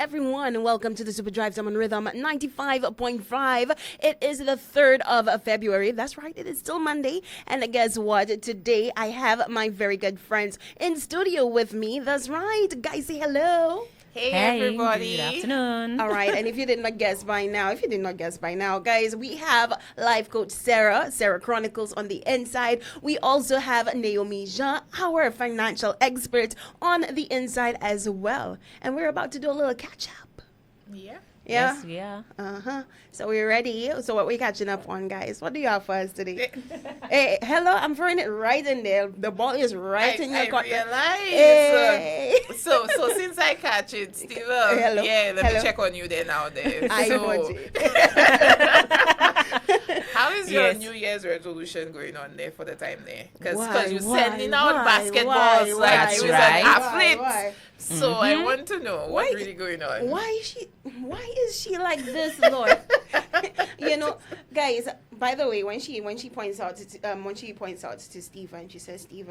everyone. Welcome to the Super Drive Time on Rhythm 95.5. It is the 3rd of February. That's right, it is still Monday. And guess what? Today I have my very good friends in studio with me. That's right. Guys, say hello. Hey, everybody. Good afternoon. All right, and if you did not guess by now, guys, we have life coach Sarah Chronicles on the inside. We also have Naomi Jean, our financial expert, on the inside as well. And we're about to do a little catch up. Yeah. Yeah? Yes, yeah. So we're ready. So what we catching up on, guys? What do you have for us today? Hey, hello, I'm throwing it right in there. The ball is right in your court. Hey. So since I catch it, Steve, Hello. yeah, let Hello. me check on you there now. How is your New Year's resolution going on there for the time there? Because you're sending out basketballs like you was an athlete. So I want to know what's really going on. Why is she like this, Lord? You know, guys, by the way, when she points out to Steve, she says, Steve,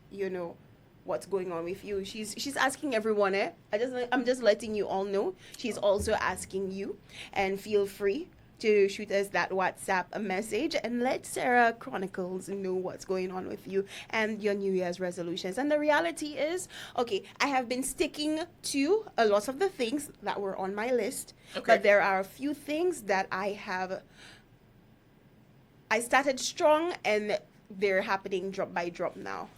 you know what's going on with you, she's asking everyone. I'm just letting you all know she's also asking you, and feel free to shoot us that WhatsApp message and let Sarah Chronicles know what's going on with you and your New Year's resolutions. And the reality is, okay, I have been sticking to a lot of the things that were on my list, but there are a few things that I started strong and they're happening drop by drop now.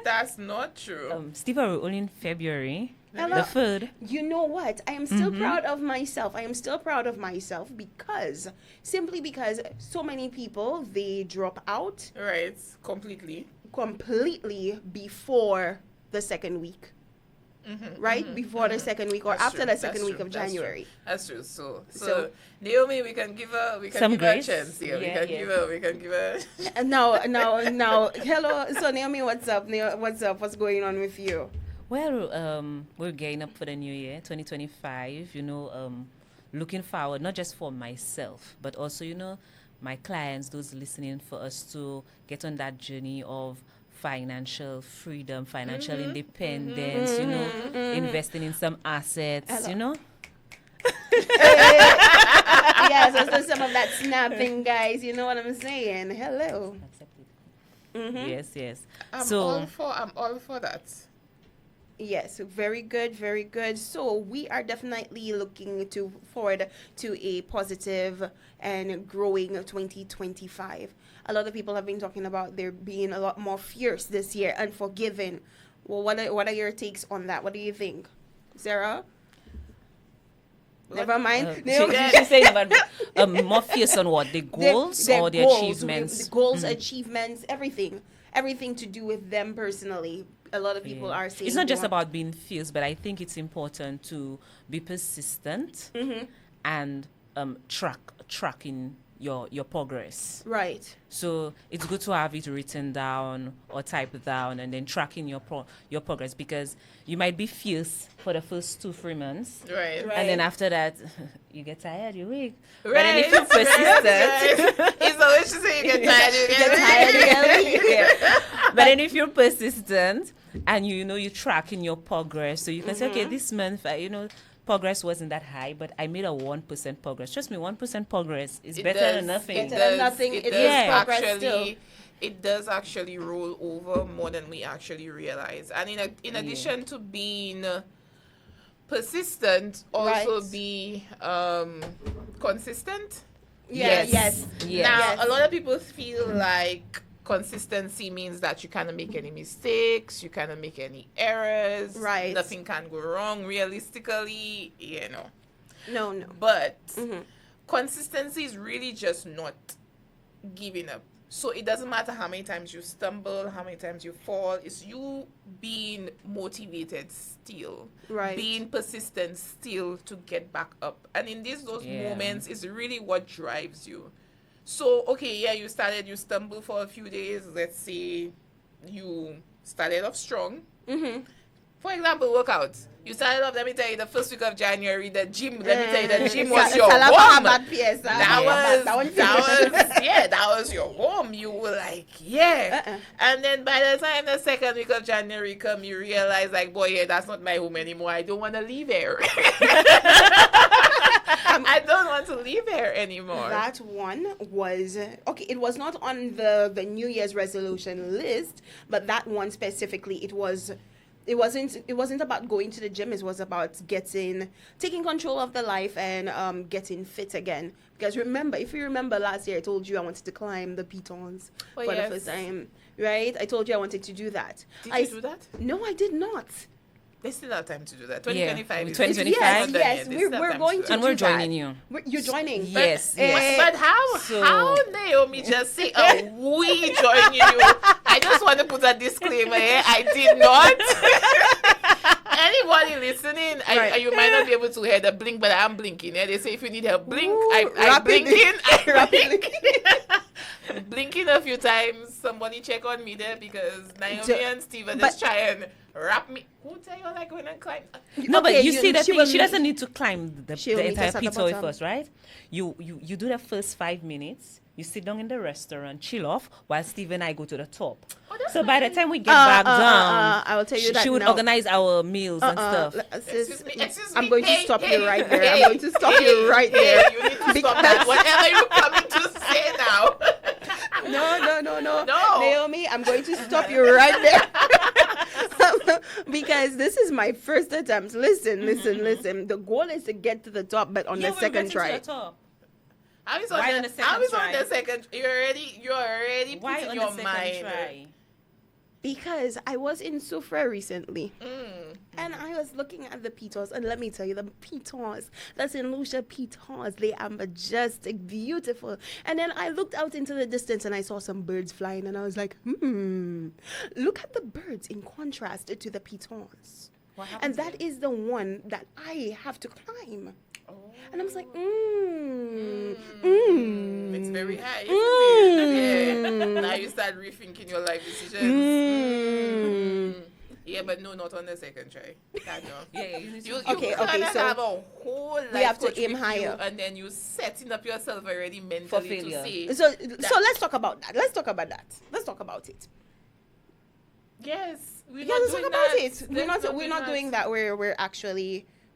That's not true. Steve, we're only in February. Hello. The food. You know what? I am still proud of myself. Simply because so many people, they drop out. Right, completely before the second week. Before the second week or after the second week of January. That's true. So Naomi, we can give her a chance here. We can give her. Now, hello. So Naomi, what's up? What's going on with you? Well, we're getting up for the new year, 2025. Looking forward, not just for myself, but also, my clients, those listening, for us to get on that journey of financial freedom, financial independence, investing in some assets, Yes, let's do some of that snapping, guys. You know what I'm saying? Hello. Yes. I'm all for that. Yes, very good, very good. So we are definitely looking forward to a positive and growing 2025. A lot of people have been talking about there being a lot more fierce this year and forgiving. Well, what are your takes on that? What do you think, Sarah? Never mind. She's saying about more fierce on what? The goals or the achievements? The goals, achievements, everything to do with them personally. A lot of people are saying it's not just about being fierce, but I think it's important to be persistent and tracking your progress. Right. So it's good to have it written down or typed down and then tracking your progress, because you might be fierce for the first 2-3 months. Right. And then after that, you get tired, you're weak. Right. But then if you're persistent... It's always to say you get tired, you get weak. Yeah. But then if you're persistent and you tracking your progress, so you can say, okay, this month, progress wasn't that high, but I made a 1% progress. Trust me, 1% progress is better than nothing. Better than nothing. It is progress still. It does actually roll over more than we actually realize. And in addition to being persistent, also be consistent. Yes. Now, a lot of people feel like consistency means that you cannot make any mistakes, you cannot make any errors, right? Nothing can go wrong realistically, No. But consistency is really just not giving up. So it doesn't matter how many times you stumble, how many times you fall. It's you being motivated still, right? Being persistent still to get back up. And in those moments is really what drives you. So, you stumble for a few days. Let's say you started off strong. For example, workouts. You started off, let me tell you, the first week of January, the gym, let me tell you, the gym was your home. That was your home. You were like, yeah. And then by the time the second week of January come, you realize, like, boy, yeah, that's not my home anymore. I don't want to leave here. I don't want to leave here anymore. That one was, okay, it was not on the New Year's resolution list, but that one specifically, it wasn't about going to the gym. It was about taking control of the life and getting fit again. Because remember, if you remember last year, I told you I wanted to climb the pitons for the first time, right? I told you I wanted to do that. Did you do that? No, I did not. There's still have time to do that. 2025 is 2025. Yes, we're going to and do we're joining that. you. You're joining. Yes. But how Naomi just say, oh, we join you? I just want to put a disclaimer here. I did not. Anybody listening, you might not be able to hear the blink, but I'm blinking. They say if you need help, blink. I'm blinking. Blinking a few times. Somebody check on me there because Naomi and Steve are just try and wrap me. Who tell you like going and climb? No, okay, but you see the thing. She doesn't need to climb the She'll meet entire us at the pizza bottom. first, right? You do the first 5 minutes. You sit down in the restaurant, chill off, while Steve and I go to the top. So by the time we get back down, I will tell you that she would now. organize our meals and stuff. Excuse me. I'm going to stop you right there. Hey, I'm going to stop you right there. You need to stop that. Whatever you're coming to say now. No. No. Naomi, I'm going to stop you right there. Because this is my first attempt. Listen. The goal is to get to the top, but on the second try. I was Why on on the the second try? second. You're already Why putting on your the second mind. try? Because I was in Soufra recently. Mm. And I was looking at the pitons, and let me tell you, the pitons, that's in Lucia pitons, they are majestic, beautiful. And then I looked out into the distance and I saw some birds flying, and I was like, look at the birds in contrast to the pitons. And that is the one that I have to climb. Oh. And I was like, It's very high, isn't it? Yeah. Now you start rethinking your life decisions. Yeah, but no, not on the second try. God, no. You Okay, kind of so have a whole life we have to coach aim with higher. you, and then you setting up yourself already For mentally failure. to say. so let's talk about that. Let's talk about it. Yes, we're Yeah, not let's doing talk about that. it. We're not doing that.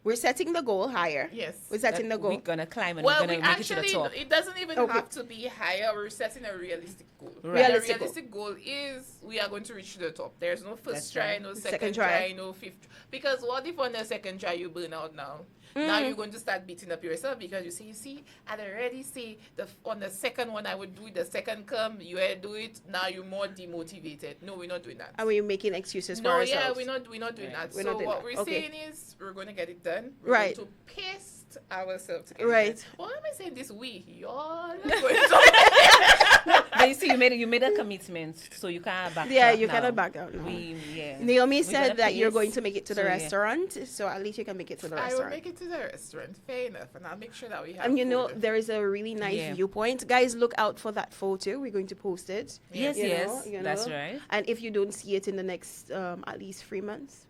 We're setting the goal higher. Yes. We're setting the goal. We're gonna climb and Well, we're we gonna make it to the actually, top. it doesn't even Okay. have to be higher. We're setting a realistic goal. Right. And a Realistic realistic goal is we are going to reach the top. There's no first That's try, right. no Second second try. try, no fifth. Because what if on the second try you burn out now? Now you're going to start beating up yourself because you see, I'd already say on the second one I would do it, the second come, you do it, now you're more demotivated. No, we're not doing that. Are we making excuses for No, ourselves? yeah, we're not doing that. We're So not doing what that. we're Okay. saying is we're going to get it done. We're Right. going to pace ourselves to get Right. it done. Why am I saying this we? Y'all are going to But you see, you made a commitment, so you can't back Yeah, out you now. cannot back out now. Naomi We're said gonna that you're pace. going to make it to the So, yeah. restaurant, so at least you can make it to the I will restaurant. make it to the restaurant. Fair enough. And I'll make sure that we have And you know, food. there is a really nice Yeah. viewpoint. Guys, look out for that photo. We're going to post it. Yes, You yes, know, you that's know. right. And if you don't see it in the next at least 3 months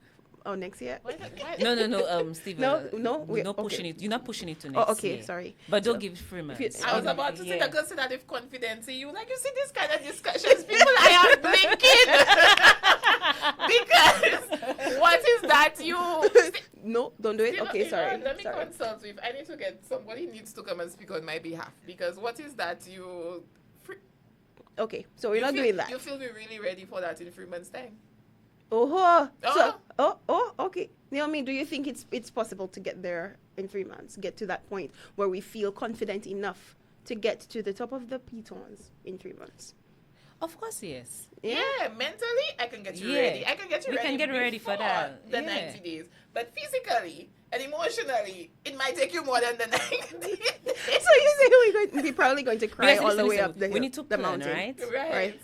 or next year. Why? No, Stephen. No, we're not okay. pushing it. You're not pushing it to next Oh, okay, year. sorry. But don't So, give 3 months. you- I was about to say Yeah. that consider confidence in you. Like, you see this kind of discussions, people I am blinking. Because what is that you... No, don't do it. You know, Okay, sorry. Let me Sorry. consult with... I need to get... Somebody needs to come and speak on my behalf. Because what is that you... Okay, so we're not doing that. You feel me really ready for that in 3 months' time? Oh, so, Oh. okay. Naomi, do you think it's possible to get there in 3 months? Get to that point where we feel confident enough to get to the top of the pitons in 3 months? Of course, yes. Yeah, mentally, I can get you Yeah. ready. I can get you We ready. can get ready for before that. The Yeah. 90 days. But physically and emotionally, it might take you more than the 90 days. So you say we're probably going to cry Because all the way listen, up the hill, we need to the plan, mountain. right? Right.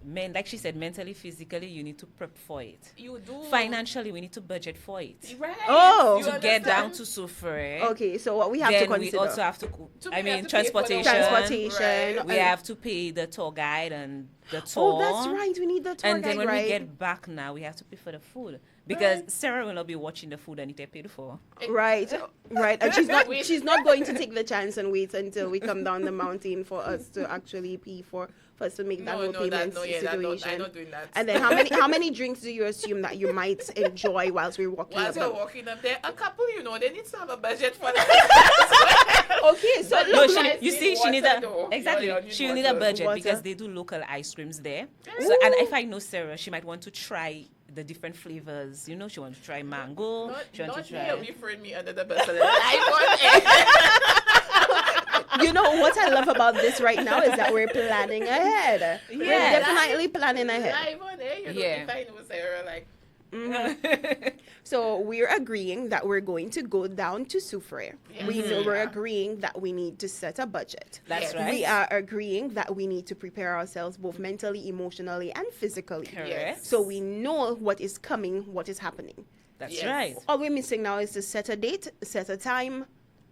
Men, like she said, mentally, physically, you need to prep for it. You do. Financially, we need to budget for it. Right. Oh. You To get down understand? to Soufre. Okay, so what we have then to consider. we also have to, So I we have mean, to pay for the transportation. Transportation. Right. We have to pay the tour guide and the tour. Oh, that's right. We need the tour And then guide, when right? we get back now, we have to pay for the food because Right. Sarah will not be watching the food and it paid for. Right, right. And she's not Wait. she's not going to take the chance and wait until we come down the mountain for us to actually pay for us to make that whole payment situation. I'm not doing that. And then how many drinks do you assume that you might enjoy whilst we're walking Whilst up? you're walking up there, a couple, they need to have a budget for that. Okay, so But No, look, you she, guys you need see, she need water a though. exactly. You need She will need a water. budget Water. because they do local ice creams there. So, and if I know Sarah, she might want to try the different flavors. You know, she wants to try mango. She wants Not to here, try. we throwing me under the bus. Live on air. you know what I love about this right now is that we're planning ahead. We're Yeah. definitely planning ahead. Live on air. Yeah. If I know Sarah, like, So we're agreeing that we're going to go down to Soufrière. Yes. We know we're Yeah. agreeing that we need to set a budget. That's Yes. right. We are agreeing that we need to prepare ourselves both mentally, emotionally, and physically. Correct. Yes. So we know what is coming, what is happening. That's Yes. right. All we're missing now is to set a date, set a time,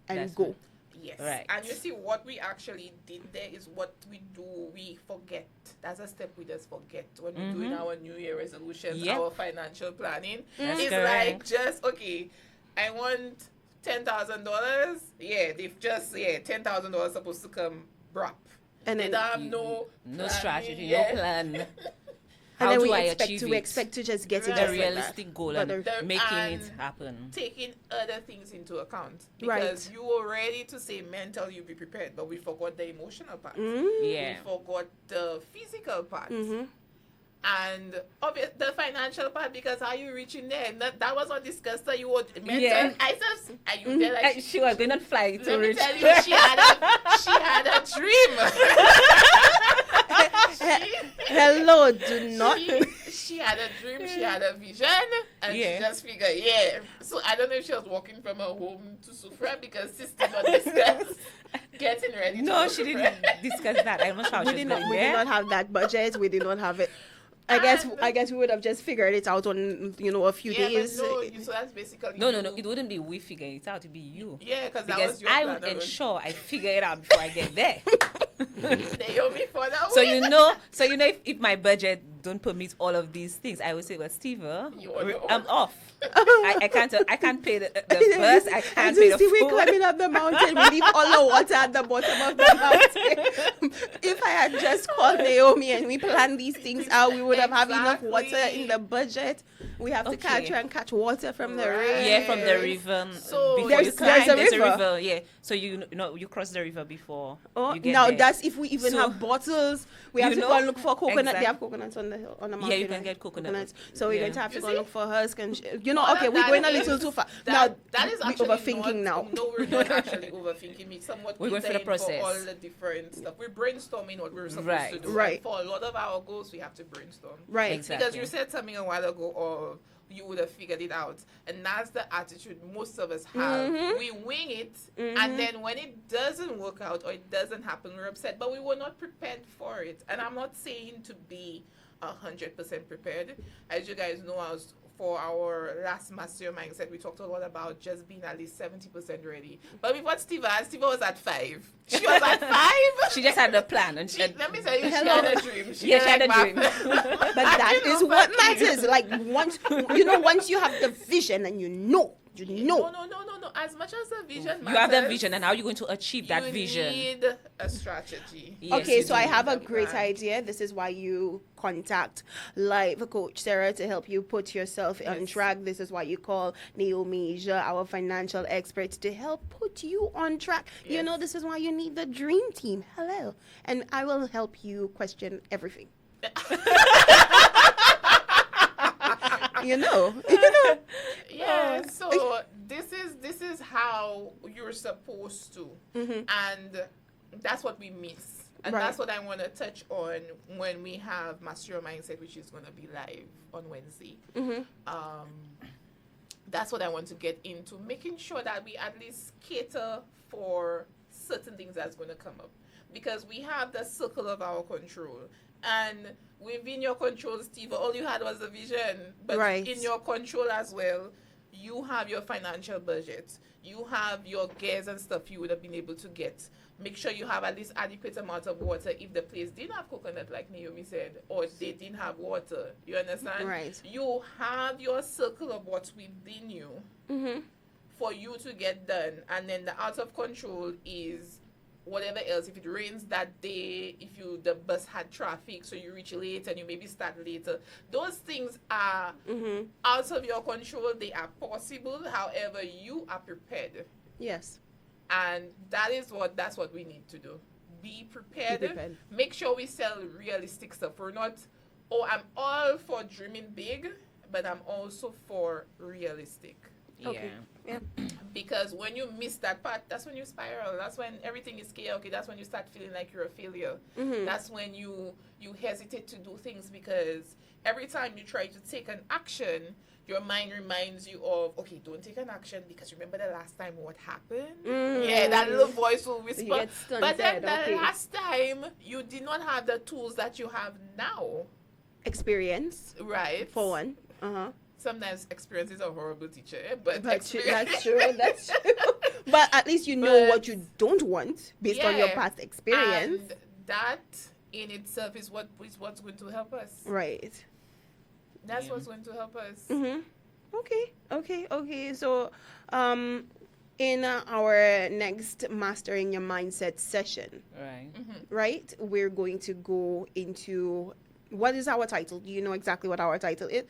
and That's go. right. yes. Right. And you see, what we actually did there is what we do, we forget. That's a step we just forget when we're doing our New Year resolutions, Yep. our financial planning. That's It's correct. like just, okay, I want $10,000. Yeah, they've just, $10,000 supposed to come drop. And They then- don't have no No planning, strategy, yeah. no plan. And How then do we I expect achieve to it? we expect to just get it Right. The just like that. realistic goal But and the- making and it happen. taking other things into account. Right. Because you were ready to say mental, you be prepared, but we forgot the emotional part. Yeah. We forgot the physical part. Mhm. And the financial part, because how you reaching there? That was not discussed. That you would mental. Yeah. I said, are you there? Like, She was going to fly to let me reach. tell you, she had a dream. Hello, do not. She had a dream, she had a vision, and Yeah. she just figured, yeah. So I don't know if she was walking from her home to Soufrière because sister not discussed getting ready. No, to she go to didn't Soufrière. discuss that. I'm not sure how we she did was not going we did there. not have that budget. We did not have it. I guess we would have just figured it out on a few Yeah, days. but no, so that's basically No. you. It wouldn't be we figuring it out. It'd be you. Yeah, because that Because was your I plan would alone. ensure I figure it out before I get there. Naomi for that So way. you know, if my budget don't permit all of these things, I would say, well, Steve, You on your I'm own. off. I can't pay the bus. I can't And pay you the see, we're food. climbing up the mountain. We leave all the water at the bottom of the mountain. If I had just called Naomi and we planned these things out, we would have had enough water Exactly. in the budget. We have to Okay. try and catch water from the Right. rain. Yeah, from the river. So before There's- you there's climb, a there's a river. river. Yeah, so you cross the river before Oh, you get now there. that's if we even So- have bottles. We have You to go know? and look for coconut. They Exact- have coconuts on the hill, on the mountain. you can right? get coconuts. So we're Yeah. going to have to You go see? look for husk and All okay, of we're that going a is- little too far. That Now is we're actually overthinking now. No, we're not actually overthinking it. Somewhat We're going through the catering process. for all the different stuff. We're brainstorming what we're supposed to Right. do. Right. And for a lot of our goals, we have to brainstorm. Right. Exactly. Because you said something a while ago, or you would have figured it out. And that's the attitude most of us have. Mm-hmm. We wing it, and then when it doesn't work out or it doesn't happen, we're upset. But we were not prepared for it. And I'm not saying to be 100% prepared. As you guys know, for our last Master Mindset, we talked a lot about just being at least 70% ready. But with what Steve was at 5. She was at 5. She just had a plan, and Let me tell you, she Hello. had a dream. Yeah, she had a like dream. But that is what matters. Like once you have the vision and you know. No. As much as the vision you have the matters, vision, and how are you going to achieve that you vision? need a strategy. Yes, Okay, you so I do. have a Have great plan. idea. This is why you contact life coach Sarah to help you put yourself on Yes. track. This is why you call Naomi Jean, our financial expert, to help put you on track. You Yes. know, this is why you need the dream team. Hello. And I will help you question everything. you know. Yeah, so this is how you're supposed to, and that's what we miss, and Right. that's what I want to touch on when we have Master Your Mindset, which is going to be live on Wednesday. That's what I want to get into, making sure that we at least cater for certain things that's going to come up, because we have the circle of our control. And within your control, Steve, all you had was the vision. But Right. in your control as well, you have your financial budget, you have your gears and stuff you would have been able to get. Make sure you have at least adequate amount of water if the place didn't have coconut, like Naomi said, or they didn't have water. You understand? Right. You have your circle of what's within you for you to get done. And then the out of control is whatever else. If it rains that day, if the bus had traffic, so you reach late and you maybe start later. Those things are out of your control. They are possible. However, you are prepared. Yes. And that's what we need to do. Be prepared. Be prepared. Make sure we sell realistic stuff. We're not, I'm all for dreaming big, but I'm also for realistic. Okay. Yeah. Because when you miss that part, that's when you spiral. That's when everything is chaotic. That's when you start feeling like you're a failure. That's when you hesitate to do things, because every time you try to take an action, your mind reminds you of, okay, don't take an action because remember the last time what happened? Yeah, that little voice will whisper. get stunted, But then the okay. last time, you did not have the tools that you have now. Experience, Right? for one. Sometimes experience is a horrible teacher, but That's true. experience... That's true. But at least you know what you don't want based on your Yeah. past experience. And that in itself is what's going to help us. Right. That's Yeah. what's going to help us. Okay. So, in our next Mastering Your Mindset session, Right. right, we're going to go into, what is our title? Do you know exactly what our title is?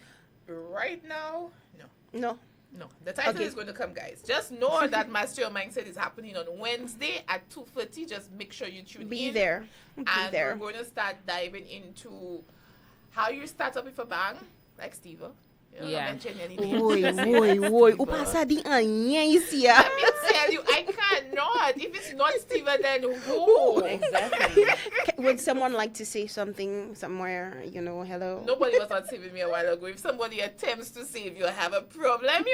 Right now, no. No. No, the title Okay. is going to come, guys. Just know that Master Your Mindset is happening on Wednesday at 2:30. Just make sure you tune Be in. there. Be And there. we're going to start diving into how you start up with a bang, like Steve. Yeah. Mention any names. Oi. O passa di anha esse. Let me tell you, I cannot. If it's not Steve, then who? Exactly. Would someone like to say something somewhere? Hello. Nobody was not saving me a while ago. If somebody attempts to save you, I have a problem,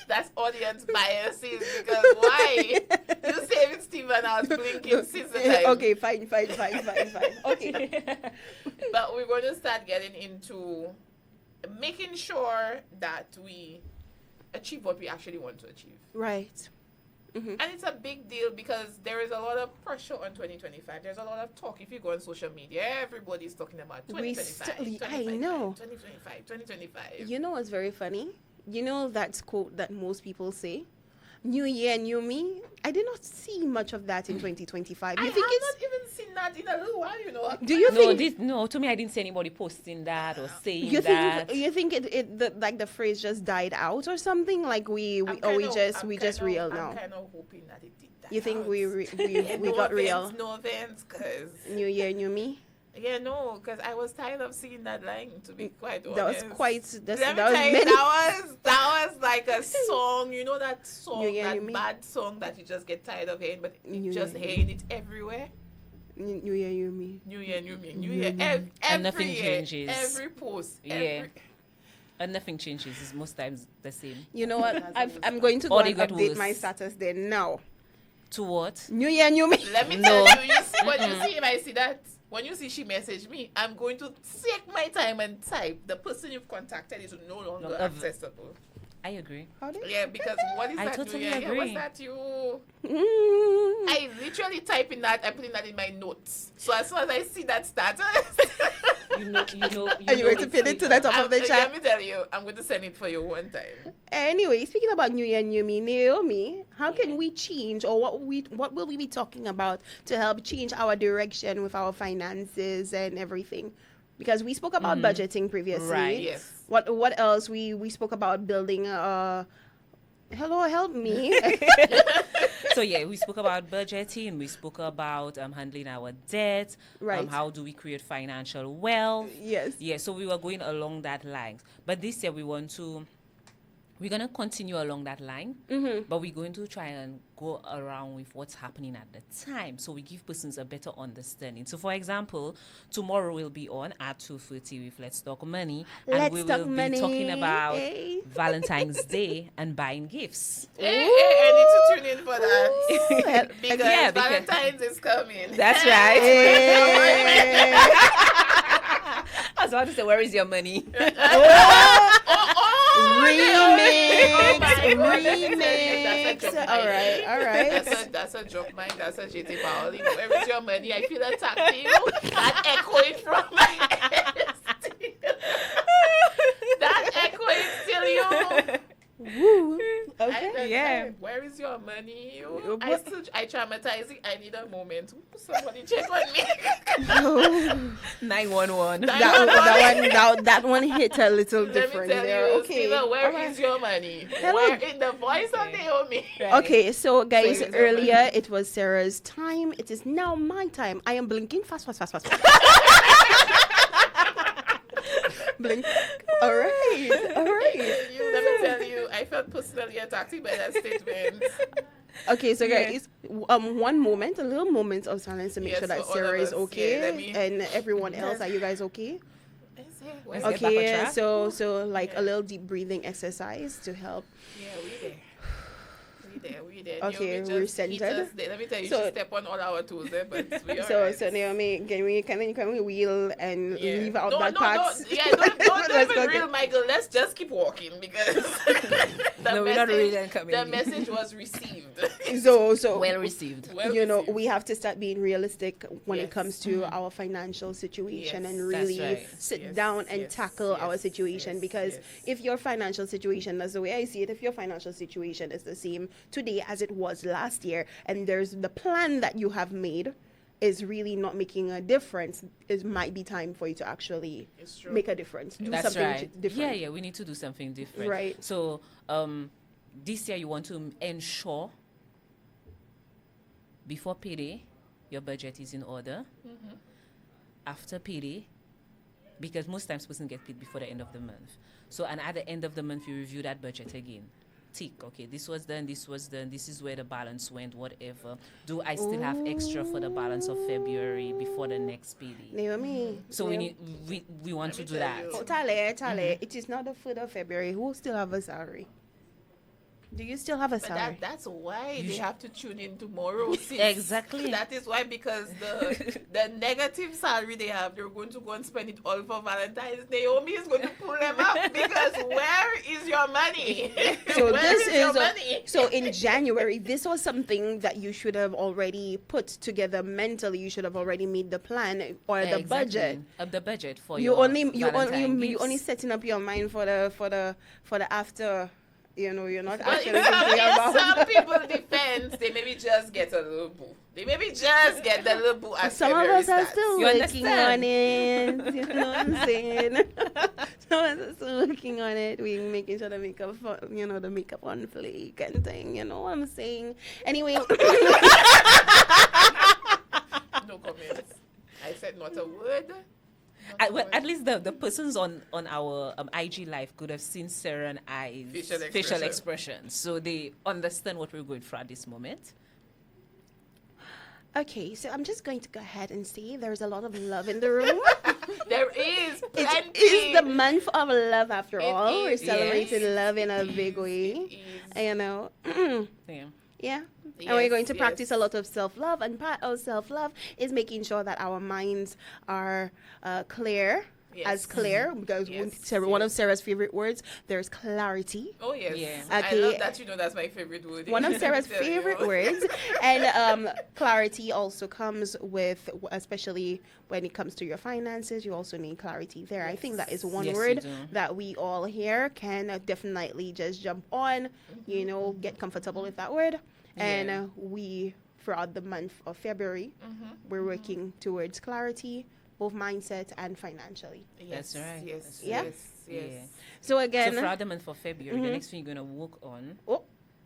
That's audience biases, because why? You saving Stephen, I was blinking since the time. Okay, fine. Okay. But we're going to start getting into making sure that we achieve what we actually want to achieve. Right. And it's a big deal because there is a lot of pressure on 2025. There's a lot of talk. If you go on social media, everybody's talking about 2025. I know. 2025. You know what's very funny? You know that quote that most people say? New year, new me. I did not see much of that in 2025. I You have think not even seen that in a little while, Do you No, think? to me, I didn't see anybody posting that or saying You that. think the phrase just died out or something? Like we just real now. I'm kind of hoping that it did that. You think out. we No got real? offense, No offense, because New year, new me. yeah, no, because I was tired of seeing that line. To be quite honest, That was quite. Let That me was tell you, many. that was like a song. You know that song, New Year, that New Me? bad song that you just get tired of hearing, but you New just Year, hearing it everywhere. New year, new me. New year, new me, new year. And Every nothing year, changes. every post, Yeah. And nothing changes. It's most times the same. You know what? I'm going to go Or and they got update worse. my status there now. To what? New year, new me. Let me No. tell you, when you see, if I see that, when you see she message me, I'm going to take my time and type. The person you've contacted is no longer No, accessible. I agree. How did? Yeah, because what is I that? totally New Year? Yeah, what's agree. that you? Mm. I literally type in that. I put in that in my notes. So as soon as I see that status, You know. Are you going to pin it to the top of the let chat? me tell you, I'm going to send it for you one time. Anyway, speaking about New Year, New Me, Naomi, how can Yeah. we change, or what will we be talking about to help change our direction with our finances and everything? Because we spoke about budgeting previously. Right. Yes. What else? We spoke about building hello, help me. So yeah, we spoke about budgeting. We spoke about handling our debt. Right. How do we create financial wealth? Yes. Yeah. So we were going along that lines. But this year we're gonna continue along that line. But we're going to try and go around with what's happening at the time, so we give persons a better understanding. So, for example, tomorrow we'll be on at 2:30 with Let's Talk Money, and Let's we Talk will be Money. talking about Hey. Valentine's Day and buying gifts. Hey, I need to tune in for that. because Yeah, because- Valentine's is coming. That's right. Hey. I was about to say, where is your money? Oh, Remix. All right. That's a joke, man. That's a JT Paoli. Where is your money? I feel attacked to you. That echoing from my head. That echoing still you. Woo. Okay. Yeah. Where is your money? I traumatizing. I need a moment. Somebody check on me. 911. That one hit a little Let different me tell there. you, Okay. Stella, where is your money? Where in the voice of Naomi? Right. Okay, so guys, So is your earlier money. it was Sarah's time. It is now my time. I am blinking fast. Blink. All right. Let me tell you, I felt personally attacked by that statement. Okay, so guys, a little moment of silence to make Yes, sure that for all Sarah of is us. okay, Yeah, let me- and everyone else. Are you guys okay? Let's get back on Okay, track. so like a little deep breathing exercise to help. Yeah, we there. Okay, Naomi we're just hit centered. us there. Let me tell you, So- she step on all our toes there, but we are So Naomi, can we wheel and leave out no, that no, part? don't Let's even go. reel, Michael. Let's just keep walking because No, we're not reeling coming. the message was received. So Well received. we have to start being realistic when it Yes. comes to our financial situation Yes. and That's really right. sit Yes, down and yes, tackle our yes, situation, yes, because yes. if your financial situation, that's the way I see it, if your financial situation is the same today as it was last year, and there's the plan that you have made is really not making a difference, it might be time for you to actually It's true. make a difference, do That's something right. different. Yeah, we need to do something different. Right. So, this year you want to ensure before payday, your budget is in order. After payday, because most times person get paid before the end of the month. So, and at the end of the month, you review that budget again. Tick, okay, this was done, this is where the balance went, whatever. Do I still have extra for the balance of February before the next payday? Naomi, So we want to do that. Oh, Tale, it is not the 4th of February. Who still have a salary? Do you still have a But salary? that's why they have to tune in tomorrow. Sis. Exactly. That is why, because the negative salary they have, they're going to go and spend it all for Valentine's. Naomi is going to pull them up because where is your money? So Where this your is money? so in January, this was something that you should have already put together mentally. You should have already made the plan or the budget. The budget for You your only Valentine you only gifts. setting up your mind for the after. You know, you're not But actually in thinking about. some people's defense, they maybe just get a little boo. They maybe just get the little boo as Some of February us are starts. still You working on understand? it. You know what I'm saying? Some of us are still working on it. We're making sure the makeup, the makeup on fleek and thing. You know what I'm saying? Anyway, No comments. I said not a word. Well, at least the persons on our IG live could have seen Sarah and I's Facial facial expression. expressions, so they understand what we're going through at this moment. okay, so I'm just going to go ahead and say there's a lot of love in the room. There is It plenty. is the month of love after It all. We're is, celebrating yes. love in a It big is, way. it is. You know. Yeah. Yeah. And we're going to Yes, practice a yes. lot of self-love. And part of self-love is making sure that our minds are clear, as Yes. clear, because Yes, one of yes. Sarah's favorite words, there's clarity. Oh yes. Yeah. I Okay. love that. That's my favorite word. One of Sarah's Let me tell you. favorite words. And clarity also comes with, especially when it comes to your finances, you also need clarity there. I think that is one Yes, you word do. that we all here can definitely just jump on, get comfortable with that word. And Yeah. we, throughout the month of February, we're working towards clarity, both mindset and financially. Yes, That's right. Yes. That's Yeah. Yes. Yes. Yeah. So So again, throughout the month for February, the next thing you're gonna work on. oh,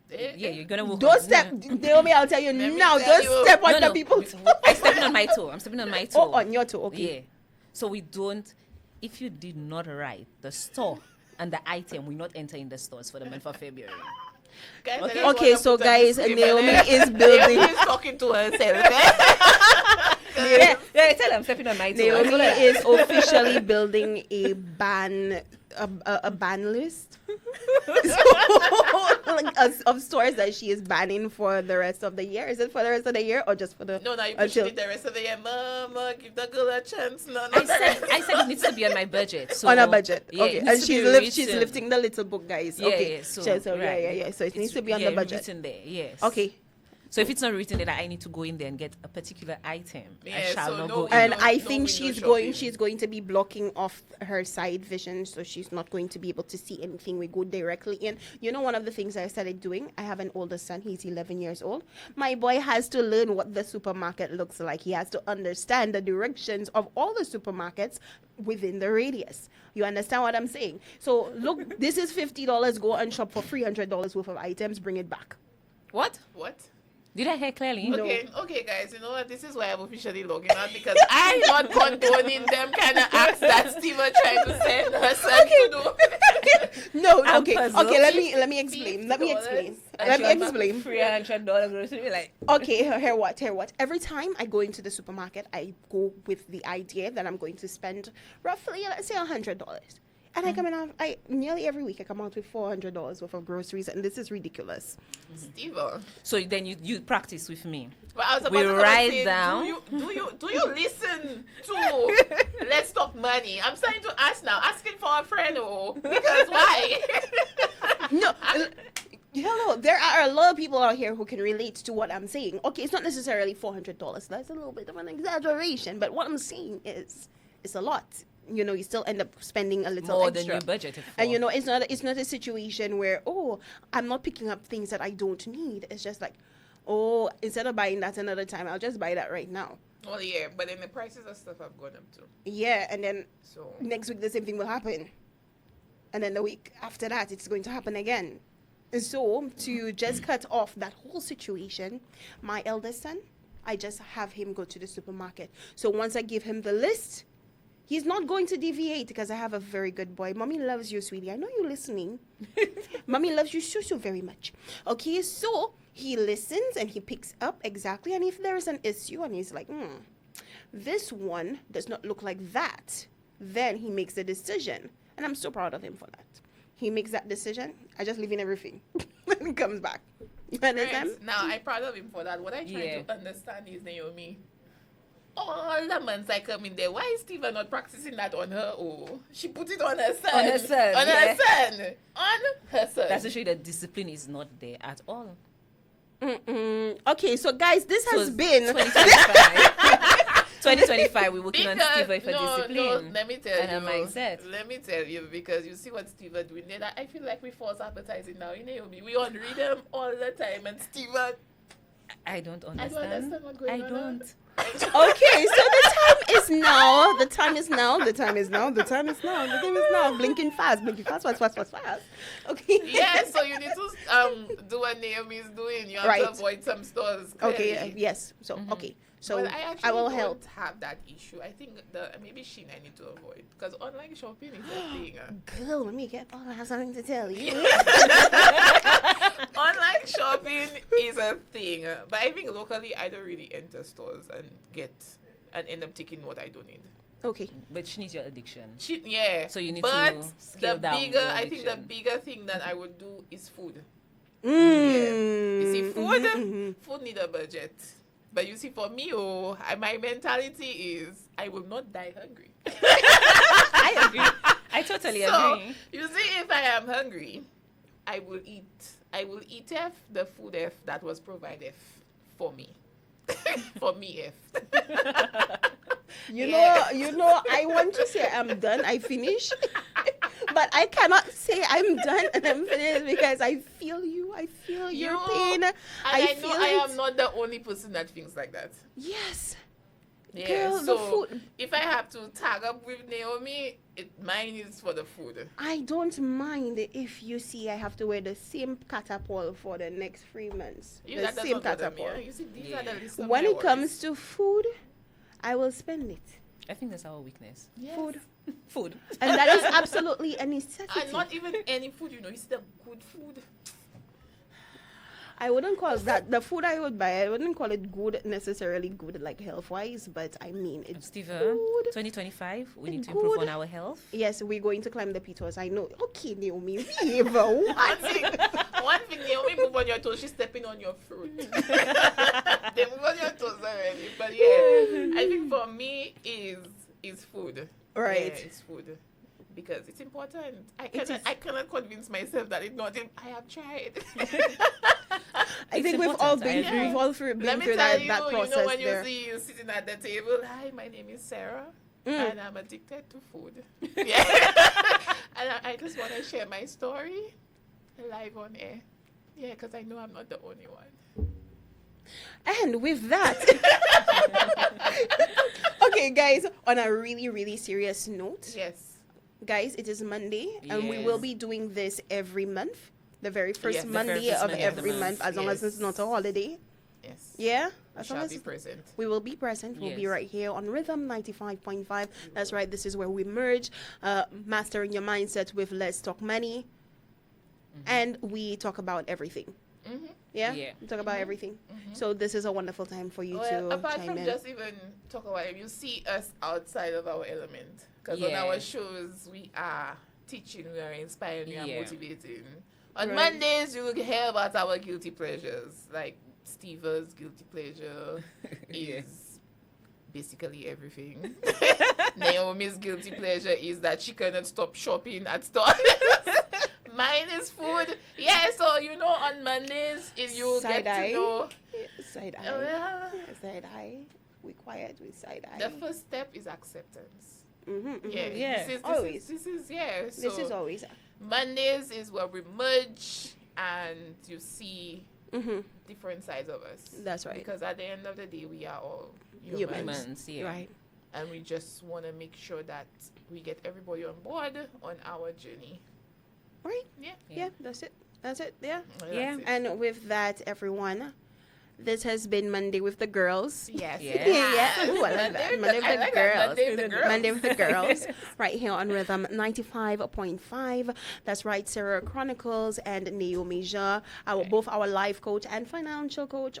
Yeah, you're gonna work. don't on, step, Naomi, I'll tell you Let me now, tell don't you. step on No, the no. people's I'm stepping on my toe. I'm stepping on my toe. Oh, on your toe, okay. Yeah. So we don't. If you did not write the store and the item, we not enter in the stores for the month of February. Guys, I Okay. just Okay, wanna so put a guys, disclaimer Naomi there. is building. Naomi is talking to herself. Yeah, tell them I'm stepping on my toe. Naomi is officially building a ban a ban list of stores that she is banning for the rest of the year. Is it for the rest of the year or just for the? No, you pushing it the rest of the year. Mama, give the girl a chance. No. I said it needs to be on my budget. So On a budget, yeah, okay. it And needs to be she's written. lifting the little book, guys. Yeah, Okay, yeah, so, yeah. right. So it needs to be on yeah, the budget. written there, yes. Okay. So if it's not written there, I need to go in there and get a particular item. I Yeah, shall so not no- go in. And No- I no think window she's shopping. going to be blocking off her side vision, so she's not going to be able to see anything. We go directly in. You know, one of the things I started doing, I have an older son, he's 11 years old. My boy has to learn what the supermarket looks like. He has to understand the directions of all the supermarkets within the radius. You understand what I'm saying? So look, this is $50. Go and shop for $300 worth of items, bring it back. What? What? Did I hear clearly? No. Okay, guys. You know what? This is why I'm officially logging out because I'm not condoning them kind of acts that Steve are trying to send her son to do. No, I'm okay. puzzled. Okay, let me explain. Let me explain. Let me explain. $300 grocery, like. Okay, hear what? Every time I go into the supermarket, I go with the idea that I'm going to spend roughly, let's say, $100. And I come in, nearly every week I come out with $400 worth of groceries, and this is ridiculous. Steve. So then you practice with me. But I was about We to write say, down. Do you listen to Let's Talk Money? I'm starting to ask now, asking for a friend, because why? No, hello, there are a lot of people out here who can relate to what I'm saying. Okay, it's not necessarily $400. That's a little bit of an exaggeration, but what I'm saying is, it's a lot. You know, you still end up spending a little More extra. than you budgeted for. And you know, it's not a situation where, oh, I'm not picking up things that I don't need. It's just like, oh, instead of buying that another time, I'll just buy that right now. Well, yeah, but then the prices of stuff have gone up too. Yeah, and then So next week the same thing will happen. And then the week after that, it's going to happen again. And so, to just cut off that whole situation, my eldest son, I just have him go to the supermarket. So once I give him the list, he's not going to deviate because I have a very good boy. Mommy loves you, sweetie. I know you're listening. Mommy loves you so very much. Okay, so he listens and he picks up exactly. And if there is an issue and he's like, this one does not look like that, then he makes a decision. And I'm so proud of him for that. He makes that decision. I just leave in everything. And he comes back. You understand? right, now I'm proud of him for that. What I try to understand is, Naomi, all the months I come in there, why is Steva not practicing that on her? Oh, she put it on her son. On her son, On yeah. her son. On her son. That's to show you that discipline is not there at all. Okay, so guys, this has been 2025. 2025, we're working on Because- Steva for discipline. No, let me tell and you. a mindset. Let me tell you, because you see what Steva doing there. I feel like we false advertising now. You know, we on rhythm all the time, and Steva. I don't I understand. don't understand what's going I on. don't. Okay, so the time is now. The time is now. The time is now. The time is now. The time is now. Blinking fast. Fast. Okay. Yeah, so you need to do what Naomi is doing. You have Right. to avoid some stores. Okay. clearly. Yes. So okay. So But I actually I will don't help. have that issue. I think maybe Shein I need to avoid because online shopping is a thing. Girl, let me get. I have something to tell you. Online shopping is a thing, but I think locally I don't really enter stores and end up taking what I don't need. Okay. But she needs your addiction. Yeah. So you need but to scale down your I think the addiction. bigger thing that I would do is food. Mm. You see, food, Mhm. food need a budget. But you see, for me, my mentality is I will not die hungry. I agree. I totally So, agree. you see, if I am hungry, I will eat. I will eat the food that was provided for me. For me, You Yeah. know, I want to say I'm done, I finish, but I cannot say I'm done and I'm finished because I feel you. I feel your You- pain. And I feel know I it. am not the only person that thinks like that. Yes. Yeah, Girl, the so food. if I have to tag up with Naomi, mine is for the food. I don't mind if you see I have to wear the same catapult for the next 3 months. You, The that does same not bother me. catapult. You see, these are the least of When my it comes worries. to food, I will spend it. I think that's our weakness. Yes. Food. Food. And that is absolutely a necessity. And not even any food, you see the good food. I wouldn't call that the food I would buy. I wouldn't call it good necessarily good like health wise, but I mean it's Stephen, food. 2025, we need to improve Good. on our health. Yes, we're going to climb the Pitos. I know. Okay, Naomi, behave. What? One thing, Naomi, move on your toes. She's stepping on your fruit. They move on your toes already. But yeah, I think for me is food. Right. Yeah, it's food. Because it's important. It is. I cannot convince myself that it's not. I have tried. I think It's we've all important, I been agree. we've all through, been Let me through tell that you, process you know when there. you see you sitting at the table, hi, my name is Sarah, and I'm addicted to food. Yeah. And I just want to share my story live on air. Yeah, because I know I'm not the only one. And with that, okay, guys, on a really, really serious note, Yes. guys, it is Monday, and we will Yes. be doing this every month. The very first Yes, the Monday very first of Monday of the every month. month, as long as it's not a holiday. Yes. Yeah? I As long shall as be present. we will be present. We'll be Yes. right here on Rhythm 95.5. That's right. This is where we merge mastering your mindset with Let's Talk Money. And we talk about everything. Mm-hmm. Yeah? Yeah. We talk about everything. So this is a wonderful time for you Well, to apart chime from in. just even talk about it, you see us outside of our element. Because on Yeah. our shows, we are teaching, we are inspiring, we are Yeah. motivating. On Right. Mondays, you will hear about our guilty pleasures. Like Steve's guilty pleasure Yeah. is basically everything. Naomi's guilty pleasure is that she cannot stop shopping at stores. Mine is food. Yeah, so you know, on Mondays, if you Side get eye. to know. Side eye. Well, Side eye. We quiet with side eye. the first step is acceptance. Mm-hmm, Yeah, Yeah, this is always. This is yeah. So This is always. Mondays is where we merge and you see Mm-hmm. different sides of us. That's right. Because at the end of the day, we are all Humans. humans, Humans, yeah. Right. and we just want to make sure that we get everybody on board on our journey. Right. Yeah. Yeah. That's it. That's it. Yeah. Well, Yeah. that's it. And with that, everyone, this has been Monday with the girls. Yes. Yeah. Yeah. Ooh, I love that. Monday with I the like that. girls. Monday with the girls. Monday with the girls. Right here on Rhythm 95.5. That's right, Sarah Chronicles and Naomi Jean, both our life coach and financial coach,